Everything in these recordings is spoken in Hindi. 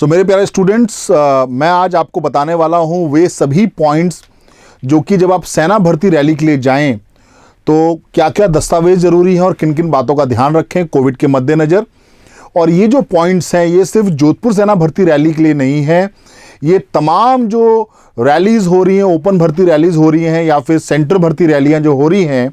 मेरे प्यारे स्टूडेंट्स, मैं आज आपको बताने वाला हूं वे सभी पॉइंट्स जो कि जब आप सेना भर्ती रैली के लिए जाएं तो क्या क्या दस्तावेज ज़रूरी हैं और किन किन बातों का ध्यान रखें कोविड के मद्देनज़र। और ये जो पॉइंट्स हैं ये सिर्फ जोधपुर सेना भर्ती रैली के लिए नहीं है, ये तमाम जो रैलीज़ हो रही हैं, ओपन भर्ती रैलीज़ हो रही हैं या फिर सेंटर भर्ती रैलियाँ जो हो रही हैं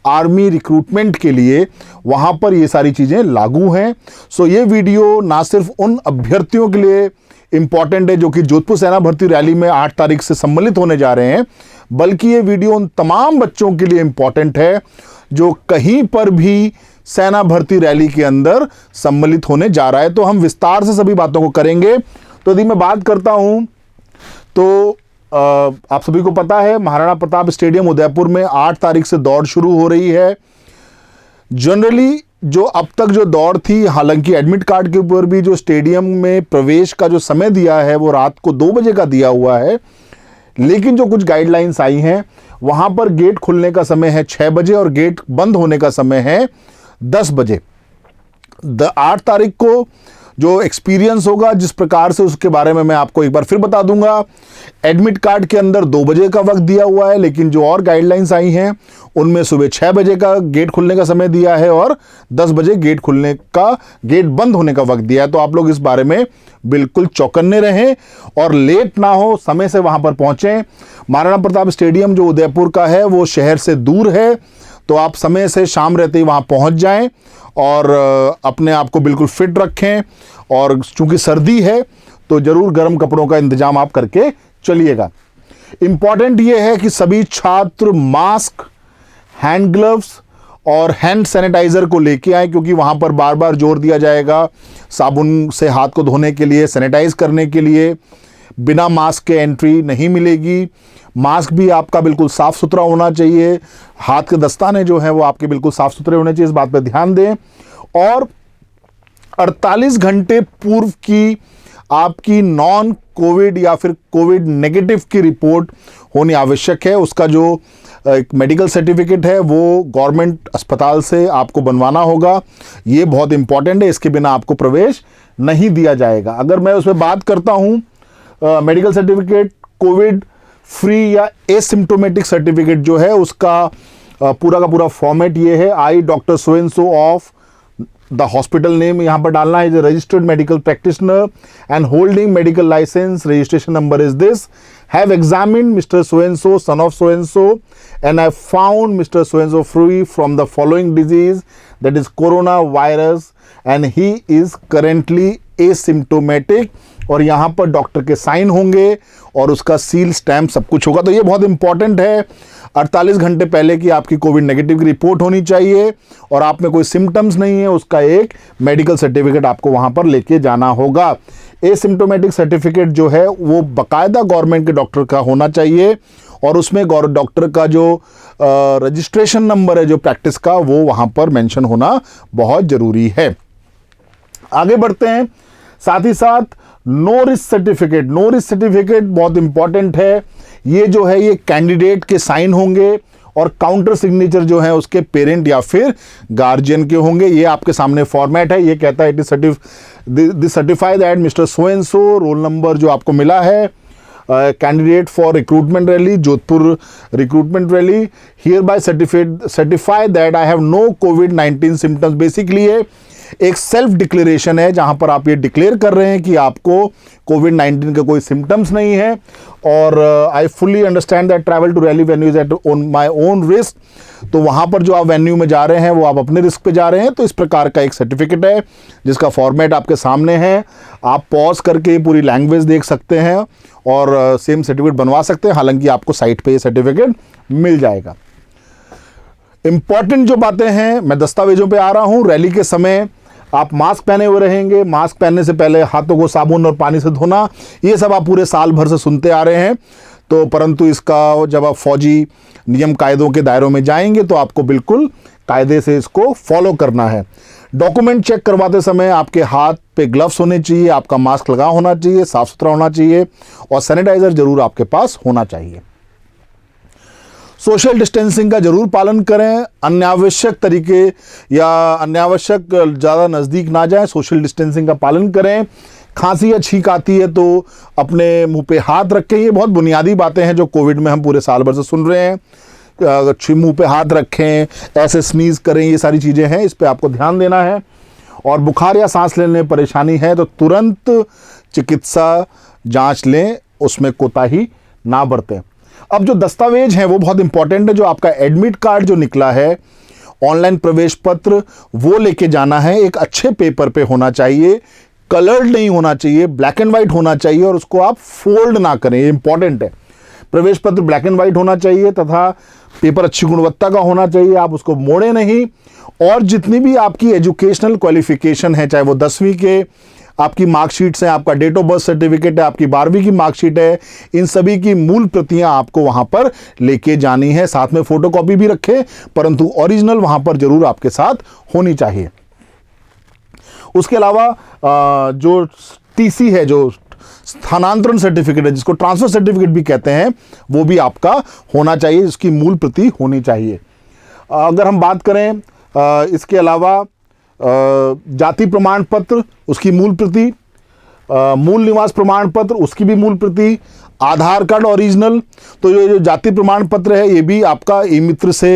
आर्मी रिक्रूटमेंट के लिए, वहाँ पर ये सारी चीज़ें लागू हैं। ये वीडियो ना सिर्फ उन अभ्यर्थियों के लिए इम्पॉर्टेंट है जो कि जोधपुर सेना भर्ती रैली में 8 तारीख से सम्मिलित होने जा रहे हैं, बल्कि ये वीडियो उन तमाम बच्चों के लिए इम्पॉर्टेंट है जो कहीं पर भी सेना भर्ती रैली के अंदर सम्मिलित होने जा रहा है। तो हम विस्तार से सभी बातों को करेंगे। तो यदि मैं बात करता हूँ तो आप सभी को पता है महाराणा प्रताप स्टेडियम उदयपुर में 8 तारीख से दौड़ शुरू हो रही है। जनरली जो अब तक जो दौड़ थी, हालांकि एडमिट कार्ड के ऊपर भी जो स्टेडियम में प्रवेश का जो समय दिया है वो रात को 2 बजे का दिया हुआ है, लेकिन जो कुछ गाइडलाइंस आई हैं वहाँ पर गेट खुलने का समय है 6 बजे और गेट बंद होने का समय है 10 बजे। 8 तारीख को जो एक्सपीरियंस होगा जिस प्रकार से, उसके बारे में मैं आपको एक बार फिर बता दूंगा। एडमिट कार्ड के अंदर 2 बजे का वक्त दिया हुआ है, लेकिन जो और गाइडलाइंस आई हैं उनमें सुबह 6 बजे का गेट खुलने का समय दिया है और 10 बजे गेट बंद होने का वक्त दिया है। तो आप लोग इस बारे में बिल्कुल चौकन्ने रहें और लेट ना हो, समय से वहां पर पहुंचें। महाराणा प्रताप स्टेडियम जो उदयपुर का है वो शहर से दूर है, तो आप समय से शाम रहते ही वहां पहुंच जाएं और अपने आप को बिल्कुल फिट रखें। और चूंकि सर्दी है तो जरूर गर्म कपड़ों का इंतजाम आप करके चलिएगा। इंपॉर्टेंट ये है कि सभी छात्र मास्क, हैंड ग्लव्स और हैंड सैनिटाइजर को लेके आए, क्योंकि वहां पर बार बार जोर दिया जाएगा साबुन से हाथ को धोने के लिए, सैनिटाइज करने के लिए। बिना मास्क के एंट्री नहीं मिलेगी। मास्क भी आपका बिल्कुल साफ सुथरा होना चाहिए, हाथ के दस्ताने जो हैं वो आपके बिल्कुल साफ सुथरे होने चाहिए, इस बात पर ध्यान दें। और 48 घंटे पूर्व की आपकी नॉन कोविड या फिर कोविड नेगेटिव की रिपोर्ट होनी आवश्यक है। उसका जो एक मेडिकल सर्टिफिकेट है वो गवर्नमेंट अस्पताल से आपको बनवाना होगा। ये बहुत इंपॉर्टेंट है, इसके बिना आपको प्रवेश नहीं दिया जाएगा। अगर मैं उसमें बात करता हूँ मेडिकल सर्टिफिकेट, कोविड फ्री या एसिम्प्टोमेटिक सर्टिफिकेट जो है उसका पूरा का पूरा फॉर्मेट ये है। I doctor so and so of the hospital name यहाँ पर डालना है, is registered medical practitioner and holding medical licence, registration number is this, have examined Mr. so and so, son of so and so, and I found Mr. so and so free from the following disease, that is coronavirus, and he is currently asymptomatic। और यहाँ पर डॉक्टर के साइन होंगे और उसका सील स्टैम्प सब कुछ होगा। तो ये बहुत इंपॉर्टेंट है। 48 घंटे पहले की आपकी कोविड नेगेटिव की रिपोर्ट होनी चाहिए और आप में कोई सिम्टम्स नहीं है, उसका एक मेडिकल सर्टिफिकेट आपको वहाँ पर लेके जाना होगा। एसिम्प्टोमेटिक सर्टिफिकेट जो है वो बाकायदा गवर्नमेंट के डॉक्टर का होना चाहिए और उसमें डॉक्टर का जो रजिस्ट्रेशन नंबर है जो प्रैक्टिस का, वो वहाँ पर मेंशन होना बहुत ज़रूरी है। आगे बढ़ते हैं। साथ ही साथ नो रिस्क सर्टिफिकेट बहुत इंपॉर्टेंट है। ये जो है ये कैंडिडेट के साइन होंगे और काउंटर सिग्नेचर जो है उसके पेरेंट या फिर गार्जियन के होंगे। ये आपके सामने फॉर्मेट है। ये कहता है it is certify that mister so and so, roll number जो आपको मिला है, candidate for recruitment rally, Jodhpur recruitment rally, hereby certify that I have no कोविड-19 सिम्टम्स। बेसिकली ये एक सेल्फ डिक्लेरेशन है जहां पर आप ये डिक्लेयर कर रहे हैं कि आपको कोविड-19 का कोई सिम्टम्स नहीं है। और I fully understand that travel to rally venue is at my own risk. तो वहां पर जो आप वेन्यू में जा रहे हैं वो आप अपने रिस्क पे जा रहे हैं। तो इस प्रकार का एक सर्टिफिकेट है जिसका फॉर्मेट आपके सामने है। आप पॉज करके पूरी लैंग्वेज देख सकते हैं और सेम सर्टिफिकेट बनवा सकते हैं। हालांकि आपको साइट पे ये सर्टिफिकेट मिल जाएगा। इंपॉर्टेंट जो बातें हैं, मैं दस्तावेजों पे आ रहा हूं। रैली के समय आप मास्क पहने हुए रहेंगे। मास्क पहनने से पहले हाथों को साबुन और पानी से धोना, ये सब आप पूरे साल भर से सुनते आ रहे हैं। तो परंतु इसका जब आप फौजी नियम कायदों के दायरों में जाएंगे तो आपको बिल्कुल कायदे से इसको फॉलो करना है। डॉक्यूमेंट चेक करवाते समय आपके हाथ पे ग्लव्स होने चाहिए, आपका मास्क लगा होना चाहिए, साफ सुथरा होना चाहिए और सैनिटाइजर जरूर आपके पास होना चाहिए। सोशल डिस्टेंसिंग का जरूर पालन करें। अनावश्यक तरीके या अनावश्यक ज़्यादा नज़दीक ना जाएं, सोशल डिस्टेंसिंग का पालन करें। खांसी या छींक आती है तो अपने मुंह पे हाथ रखें। ये बहुत बुनियादी बातें हैं जो कोविड में हम पूरे साल भर से सुन रहे हैं। मुंह पे हाथ रखें, ऐसे स्नीज करें, ये सारी चीज़ें हैं, इस पे आपको ध्यान देना है। और बुखार या सांस लेने में परेशानी है तो तुरंत चिकित्सा जांच लें, उसमें कोताही ना बरतें। अब जो दस्तावेज हैं वो बहुत इंपॉर्टेंट है। जो आपका एडमिट कार्ड जो निकला है, ऑनलाइन प्रवेश पत्र, वो लेके जाना है। एक अच्छे पेपर पे होना चाहिए, कलर्ड नहीं होना चाहिए, ब्लैक एंड वाइट होना चाहिए, और उसको आप फोल्ड ना करें, ये इंपॉर्टेंट है। प्रवेश पत्र ब्लैक एंड वाइट होना चाहिए तथा पेपर अच्छी गुणवत्ता का होना चाहिए, आप उसको मोड़े नहीं। और जितनी भी आपकी एजुकेशनल क्वालिफिकेशन है, चाहे वो 10वीं के आपकी मार्कशीट्स हैं, आपका डेट ऑफ बर्थ सर्टिफिकेट है, आपकी 12वीं की मार्कशीट है, इन सभी की मूल प्रतियां आपको वहां पर लेके जानी है। साथ में फोटोकॉपी भी रखें, परंतु ओरिजिनल वहां पर जरूर आपके साथ होनी चाहिए। उसके अलावा जो टीसी है, जो स्थानांतरण सर्टिफिकेट है, जिसको ट्रांसफर सर्टिफिकेट भी कहते हैं, वो भी आपका होना चाहिए, इसकी मूल प्रति होनी चाहिए। अगर हम बात करें इसके अलावा जाति प्रमाण पत्र, उसकी मूल प्रति, मूल निवास प्रमाण पत्र, उसकी भी मूल प्रति, आधार कार्ड ओरिजिनल। तो ये जो जाति प्रमाण पत्र है ये भी आपका ई मित्र से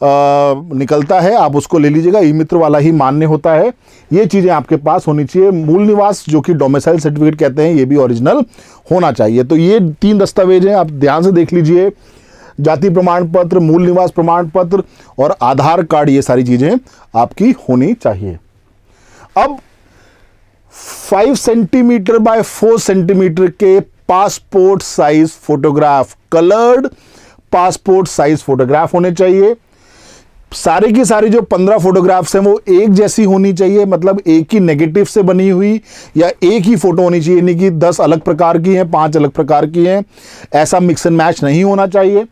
निकलता है, आप उसको ले लीजिएगा, ई मित्र वाला ही मान्य होता है। ये चीज़ें आपके पास होनी चाहिए। मूल निवास जो कि डोमिसाइल सर्टिफिकेट कहते हैं, ये भी ओरिजिनल होना चाहिए। तो ये 3 दस्तावेज हैं, आप ध्यान से देख लीजिए। जाति प्रमाण पत्र, मूल निवास प्रमाण पत्र और आधार कार्ड, ये सारी चीज़ें आपकी होनी चाहिए। अब 5 सेंटीमीटर बाय 4 सेंटीमीटर के passport size photograph, coloured passport size photograph होने चाहिए। सारे की सारी जो 15 फोटोग्राफ्स हैं वो एक जैसी होनी चाहिए, मतलब एक ही नेगेटिव से बनी हुई या एक ही फोटो होनी चाहिए, यानी कि 10 अलग प्रकार की हैं, 5 अलग प्रकार की हैं, ऐसा मिक्स एंड मैच नहीं होना चाहिए।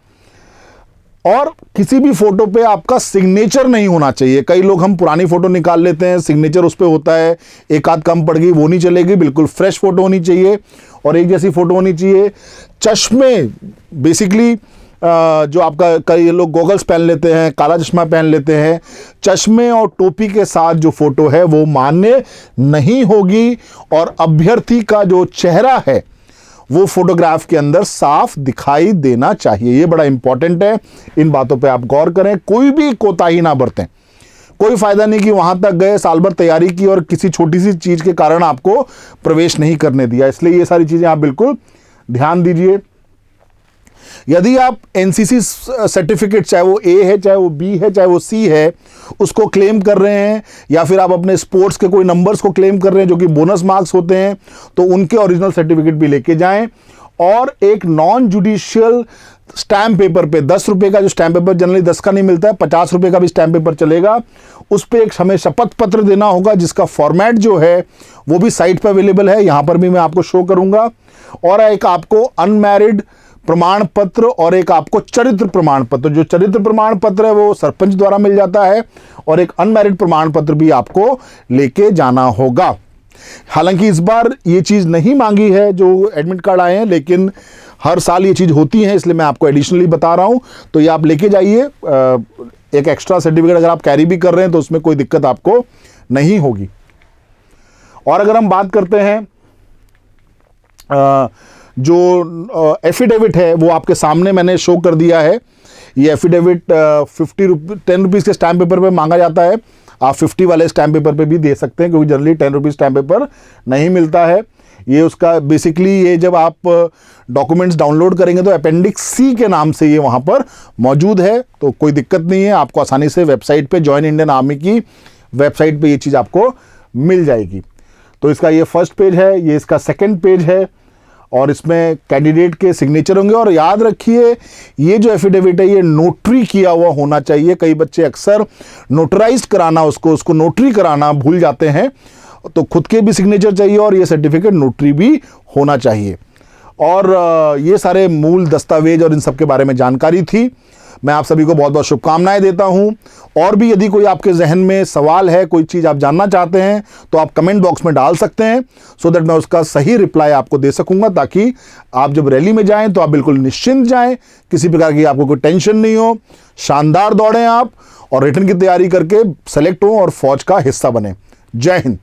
और किसी भी फोटो पे आपका सिग्नेचर नहीं होना चाहिए। कई लोग, हम पुरानी फोटो निकाल लेते हैं, सिग्नेचर उस पे होता है, एक आध कम पड़ गई, वो नहीं चलेगी। बिल्कुल फ्रेश फोटो होनी चाहिए और एक जैसी फोटो होनी चाहिए। चश्मे, बेसिकली जो आपका, कई लोग गॉगल्स पहन लेते हैं, काला चश्मा पहन लेते हैं, चश्मे और टोपी के साथ जो फोटो है वो मान्य नहीं होगी। और अभ्यर्थी का जो चेहरा है वो फोटोग्राफ के अंदर साफ दिखाई देना चाहिए। ये बड़ा इंपॉर्टेंट है, इन बातों पे आप गौर करें, कोई भी कोताही ना बरतें। कोई फायदा नहीं कि वहां तक गए, साल भर तैयारी की और किसी छोटी सी चीज के कारण आपको प्रवेश नहीं करने दिया। इसलिए ये सारी चीजें आप बिल्कुल ध्यान दीजिए। यदि आप एनसीसी सर्टिफिकेट, चाहे वो ए है, चाहे वो बी है, चाहे वो सी है, उसको क्लेम कर रहे हैं, या फिर आप अपने स्पोर्ट्स के कोई नंबर्स को क्लेम कर रहे हैं जो कि बोनस मार्क्स होते हैं, तो उनके ओरिजिनल सर्टिफिकेट भी लेके जाएं। और एक नॉन जुडिशियल स्टैम्प पेपर पे, 10 रुपए का जो स्टैम्प पेपर जनरली 10 का नहीं मिलता है, 50 रुपए का भी स्टैम्प पेपर चलेगा, उस पर एक हमें शपथ पत्र देना होगा, जिसका फॉर्मेट जो है वो भी साइट पर अवेलेबल है, यहां पर भी मैं आपको शो करूंगा। और एक आपको अनमैरिड प्रमाण पत्र और एक आपको चरित्र प्रमाण पत्र। जो चरित्र प्रमाण पत्र है वो सरपंच द्वारा मिल जाता है, और एक अनमैरिड प्रमाण पत्र भी आपको लेके जाना होगा। हालांकि इस बार ये चीज़ नहीं मांगी है जो एडमिट कार्ड आए हैं, लेकिन हर साल ये चीज़ होती है, इसलिए मैं आपको एडिशनली बता रहा हूं। तो ये आप लेके जाइए। एक एक्स्ट्रा सर्टिफिकेट अगर आप कैरी भी कर रहे हैं तो उसमें कोई दिक्कत आपको नहीं होगी। और अगर हम बात करते हैं जो एफिडेविट है, वो आपके सामने मैंने शो कर दिया है। ये एफिडेविट 10 रुपीज़ के स्टैम्प पेपर पे मांगा जाता है। आप 50 वाले स्टैम्प पेपर पे भी दे सकते हैं, क्योंकि जनरली 10 रुपीज़ स्टैम्प पेपर नहीं मिलता है। ये उसका बेसिकली, ये जब आप डॉक्यूमेंट्स डाउनलोड करेंगे तो अपेंडिक्स सी के नाम से ये वहाँ पर मौजूद है, तो कोई दिक्कत नहीं है, आपको आसानी से वेबसाइट पे, जॉइन इंडियन आर्मी की वेबसाइट पे ये चीज़ आपको मिल जाएगी। तो इसका ये फर्स्ट पेज है, ये इसका सेकेंड पेज है, और इसमें कैंडिडेट के सिग्नेचर होंगे। और याद रखिए, ये जो एफिडेविट है ये नोटरी किया हुआ होना चाहिए। कई बच्चे अक्सर नोटराइज्ड कराना, उसको नोटरी कराना भूल जाते हैं, तो खुद के भी सिग्नेचर चाहिए और ये सर्टिफिकेट नोटरी भी होना चाहिए। और ये सारे मूल दस्तावेज और इन सब के बारे में जानकारी थी। मैं आप सभी को बहुत बहुत शुभकामनाएं देता हूं। और भी यदि कोई आपके जहन में सवाल है, कोई चीज़ आप जानना चाहते हैं, तो आप कमेंट बॉक्स में डाल सकते हैं, सो दैट मैं उसका सही रिप्लाई आपको दे सकूंगा, ताकि आप जब रैली में जाएं तो आप बिल्कुल निश्चिंत जाएं, किसी प्रकार की आपको कोई टेंशन नहीं हो, शानदार दौड़ें आप और रिटर्न की तैयारी करके सेलेक्ट हों और फौज का हिस्सा बने। जय हिंद।